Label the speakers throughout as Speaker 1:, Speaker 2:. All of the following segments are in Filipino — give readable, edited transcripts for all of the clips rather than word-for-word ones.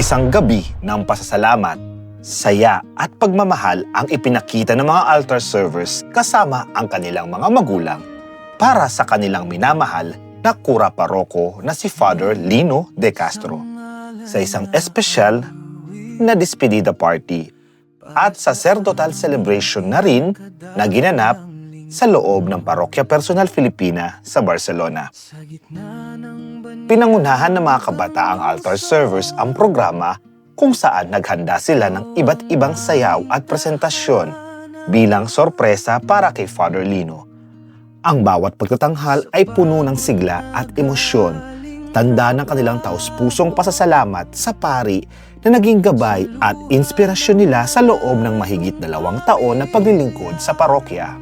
Speaker 1: Isang gabi ng pasasalamat, saya at pagmamahal ang ipinakita ng mga altar servers kasama ang kanilang mga magulang para sa kanilang minamahal na kura paroko na si Father Lino De Castro sa isang espesyal na despedida party at sacerdotal celebration na rin na ginanap sa loob ng Parokya Personal Filipina sa Barcelona. Pinangunahan ng mga kabataang altar servers ang programa kung saan naghanda sila ng iba't ibang sayaw at presentasyon bilang sorpresa para kay Father Lino. Ang bawat pagtatanghal ay puno ng sigla at emosyon, tanda ng kanilang taus-pusong pasasalamat sa pari na naging gabay at inspirasyon nila sa loob ng mahigit 2 taon na paglilingkod sa parokya.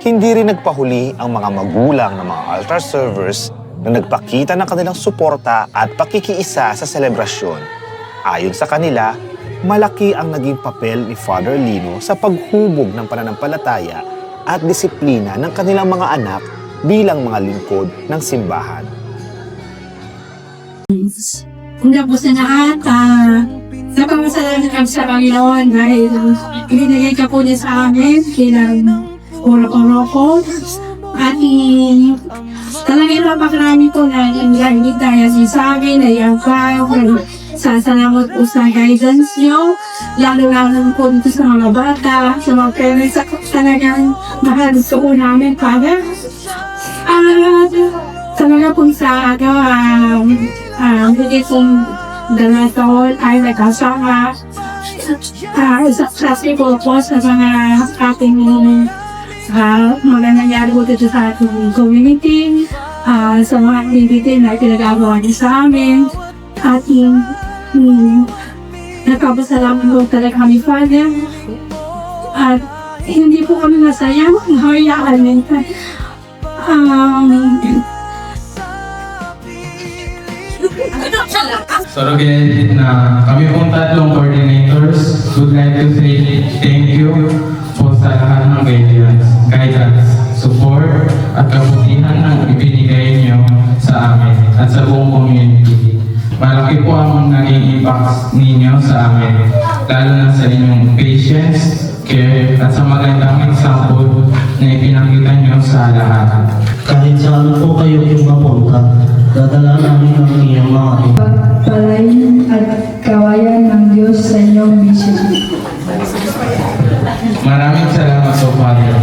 Speaker 1: Hindi rin nagpahuli ang mga magulang ng mga altar servers na nagpakita ng kanilang suporta at pakikiisa sa selebrasyon. Ayon sa kanila, malaki ang naging papel ni Father Lino sa paghubog ng pananampalataya at disiplina ng kanilang mga anak bilang mga lingkod ng simbahan.
Speaker 2: Una po sa lahat, napapasalamat kami sa Panginoon dahil ibinigay ka po niya sa amin bilang Paroko at talagang napakarami po na hindi tayo sa amin na yung sasalamat po sa guidance nyo, lalo po dito sa mga bata, sa mga parents, talagang mahal po namin para talaga po sa hindi pong 2 taon ay nagkasama successful po sa mga ating mga nangyari po dito sa ating community, sa mga activity na pinagagawa niyo sa amin. At nagpapasalamat po talaga kami, Father. At hindi po kami masaya, hayaan nito.
Speaker 3: So again, kami pong 3 coordinators would like to say thank you po sa lahat ng guidance, support at kabutihan na ibinigay niyo sa amin at sa buong community. Malaki po ang naging impact ninyo sa amin, lalo na sa inyong patience, care at sa magandang example na ipinakita niyo sa lahat.
Speaker 4: Kahit saan po kayo mapunta, dadala namin ang iyong mga
Speaker 2: Palayin at kawayan ng Diyos sa inyong mission.
Speaker 3: Maraming salamat po, Father.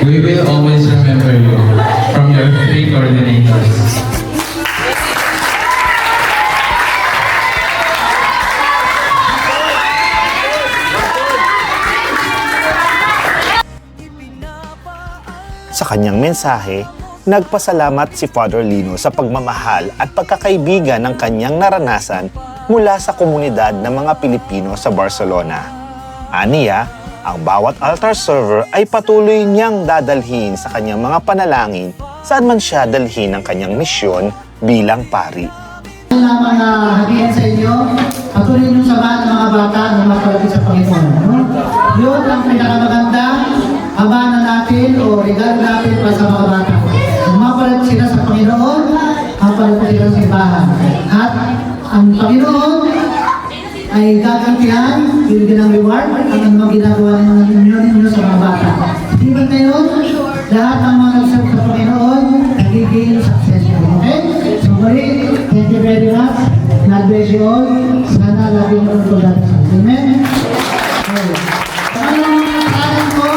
Speaker 3: We will always remember you from your 3 coordinators.
Speaker 1: Sa kanyang mensahe, nagpasalamat si Father Lino sa pagmamahal at pagkakaibigan ng kanyang naranasan mula sa komunidad ng mga Pilipino sa Barcelona. Aniya, ang bawat altar server ay patuloy niyang dadalhin sa kanyang mga panalangin saan man siya dalhin ng kanyang misyon bilang pari.
Speaker 5: Lamang na hagihan sa inyo, patuloy niyong samahan ng mga bata na mapalapit sa Panginoon. Yun ang pinakamaganda, abana natin o regalo natin para sa mga bata. Mapalapit sila sa Panginoon, mapalapit sila sa simbahan. At ang Panginoon ay gagantihan, bibigyan ng reward, ang mga ginagawa ninyo sa mga bata. Di ba ngayon, lahat ng mga nagsab sa Panginoon, nagiging successful. Okay? So, muli, thank you very much. God bless you all. Sana laging magpagdata sa Amen? Okay. Pangalan ko,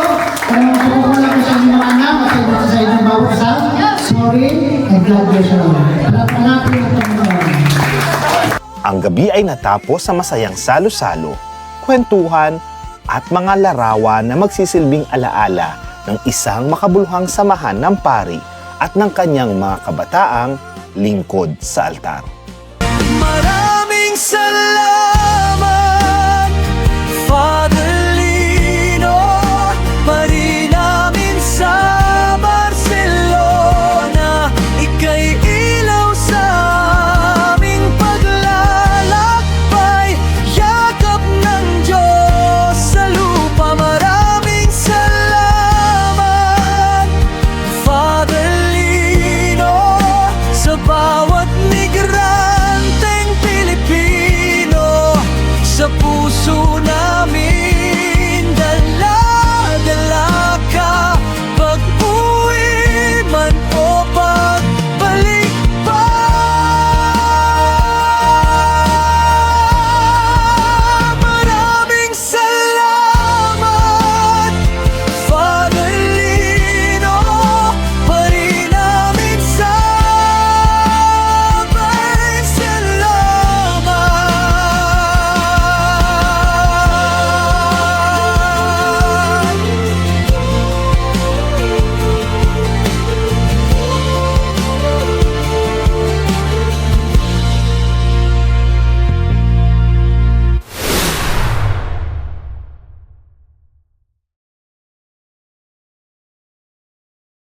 Speaker 5: kung lang ko sa inyong mga anak, at sa inyong bawat isa, sorry, and God bless you all. Palapan natin ang Panginoon.
Speaker 1: Ang gabi ay natapos sa masayang salo-salo, kwentuhan at mga larawan na magsisilbing alaala ng isang makabuluhang samahan ng pari at ng kanyang mga kabataang lingkod sa altar.
Speaker 6: Maraming salamat.